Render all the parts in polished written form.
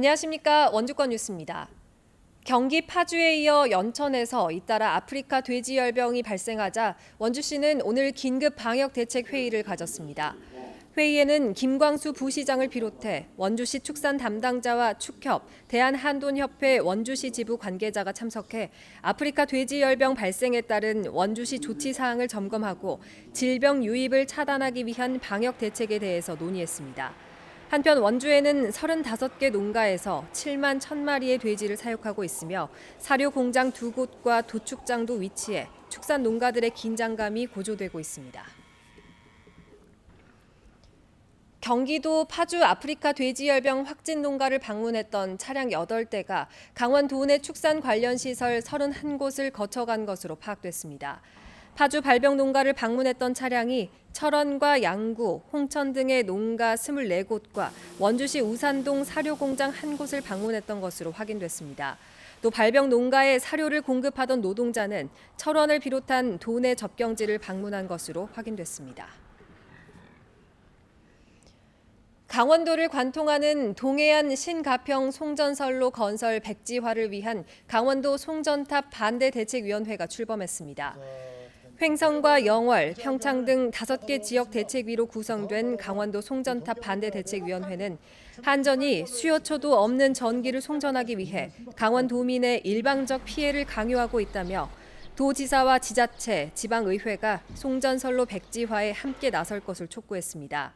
안녕하십니까. 원주권 뉴스입니다. 경기 파주에 이어 연천에서 잇따라 아프리카 돼지열병이 발생하자 원주시는 오늘 긴급 방역 대책 회의를 가졌습니다. 회의에는 김광수 부시장을 비롯해 원주시 축산 담당자와 축협, 대한한돈협회 원주시 지부 관계자가 참석해 아프리카 돼지열병 발생에 따른 원주시 조치 사항을 점검하고 질병 유입을 차단하기 위한 방역 대책에 대해서 논의했습니다. 한편 원주에는 35개 농가에서 7만 1,000마리의 돼지를 사육하고 있으며 사료 공장 2곳과 도축장도 위치해 축산 농가들의 긴장감이 고조되고 있습니다. 경기도 파주 아프리카 돼지열병 확진 농가를 방문했던 차량 8대가 강원 도내 축산 관련 시설 31곳을 거쳐간 것으로 파악됐습니다. 파주 발병 농가를 방문했던 차량이 철원과 양구, 홍천 등의 농가 24곳과 원주시 우산동 사료공장 1곳을 방문했던 것으로 확인됐습니다. 또 발병 농가에 사료를 공급하던 노동자는 철원을 비롯한 도내 접경지를 방문한 것으로 확인됐습니다. 강원도를 관통하는 동해안 신가평 송전선로 건설 백지화를 위한 강원도 송전탑 반대대책위원회가 출범했습니다. 횡성과 영월, 평창 등 5개 지역 대책위로 구성된 강원도 송전탑 반대대책위원회는 한전이 수요처도 없는 전기를 송전하기 위해 강원도민의 일방적 피해를 강요하고 있다며 도지사와 지자체, 지방의회가 송전선로 백지화에 함께 나설 것을 촉구했습니다.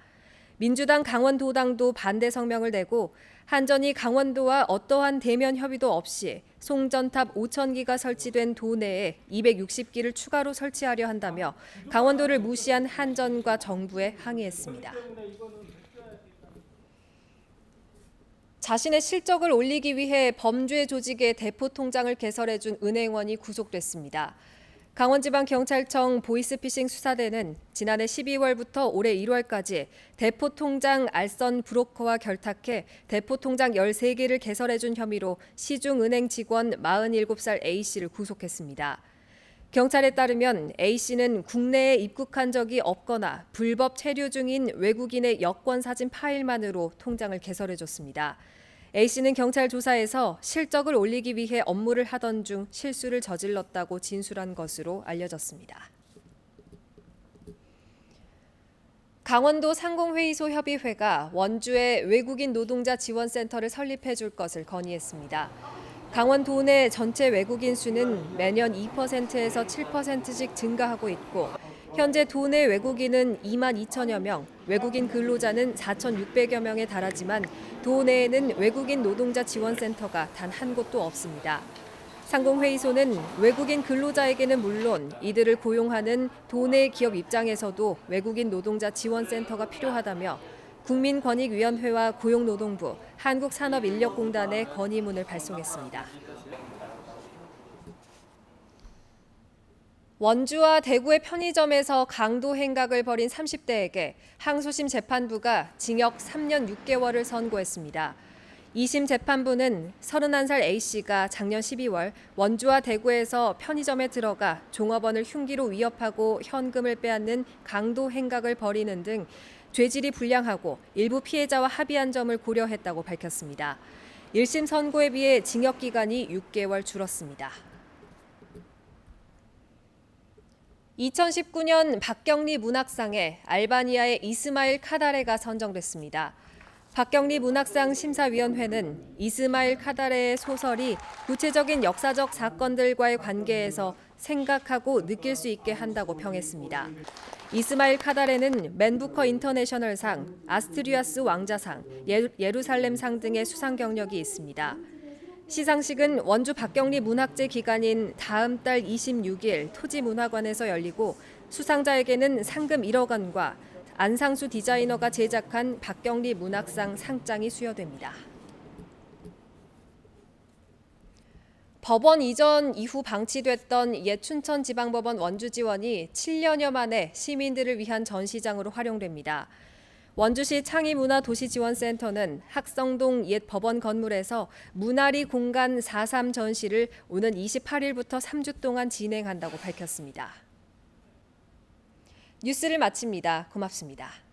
민주당 강원도당도 반대 성명을 내고 한전이 강원도와 어떠한 대면 협의도 없이 송전탑 5,000기가 설치된 도내에 260기를 추가로 설치하려 한다며 강원도를 무시한 한전과 정부에 항의했습니다. 자신의 실적을 올리기 위해 범죄 조직의 대포 통장을 개설해준 은행원이 구속됐습니다. 강원지방경찰청 보이스피싱 수사대는 지난해 12월부터 올해 1월까지 대포통장 알선 브로커와 결탁해 대포통장 13개를 개설해준 혐의로 시중은행 직원 47살 A씨를 구속했습니다. 경찰에 따르면 A씨는 국내에 입국한 적이 없거나 불법 체류 중인 외국인의 여권 사진 파일만으로 통장을 개설해줬습니다. A씨는 경찰 조사에서 실적을 올리기 위해 업무를 하던 중 실수를 저질렀다고 진술한 것으로 알려졌습니다. 강원도 상공회의소 협의회가 원주에 외국인 노동자 지원센터를 설립해 줄 것을 건의했습니다. 강원도 내 전체 외국인 수는 매년 2%에서 7%씩 증가하고 있고 현재 도내 외국인은 2만 2천여 명, 외국인 근로자는 4,600여 명에 달하지만 도내에는 외국인 노동자 지원센터가 단 한 곳도 없습니다. 상공회의소는 외국인 근로자에게는 물론 이들을 고용하는 도내 기업 입장에서도 외국인 노동자 지원센터가 필요하다며 국민권익위원회와 고용노동부, 한국산업인력공단에 건의문을 발송했습니다. 원주와 대구의 편의점에서 강도 행각을 벌인 30대에게 항소심 재판부가 징역 3년 6개월을 선고했습니다. 2심 재판부는 31살 A씨가 작년 12월 원주와 대구에서 편의점에 들어가 종업원을 흉기로 위협하고 현금을 빼앗는 강도 행각을 벌이는 등 죄질이 불량하고 일부 피해자와 합의한 점을 고려했다고 밝혔습니다. 1심 선고에 비해 징역 기간이 6개월 줄었습니다. 2019년 박경리 문학상에 알바니아의 이스마일 카다레가 선정됐습니다. 박경리 문학상 심사위원회는 이스마일 카다레의 소설이 구체적인 역사적 사건들과의 관계에서 생각하고 느낄 수 있게 한다고 평했습니다. 이스마일 카다레는 맨부커 인터내셔널상, 아스트리아스 왕자상, 예루살렘상 등의 수상 경력이 있습니다. 시상식은 원주 박경리 문학제 기간인 다음 달 26일 토지문화관에서 열리고 수상자에게는 상금 1억 원과 안상수 디자이너가 제작한 박경리 문학상 상장이 수여됩니다. 법원 이전 이후 방치됐던 옛 춘천지방법원 원주지원이 7년여 만에 시민들을 위한 전시장으로 활용됩니다. 원주시 창의문화도시지원센터는 학성동 옛 법원 건물에서 문화리 공간 4.3 전시를 오는 28일부터 3주 동안 진행한다고 밝혔습니다. 뉴스를 마칩니다. 고맙습니다.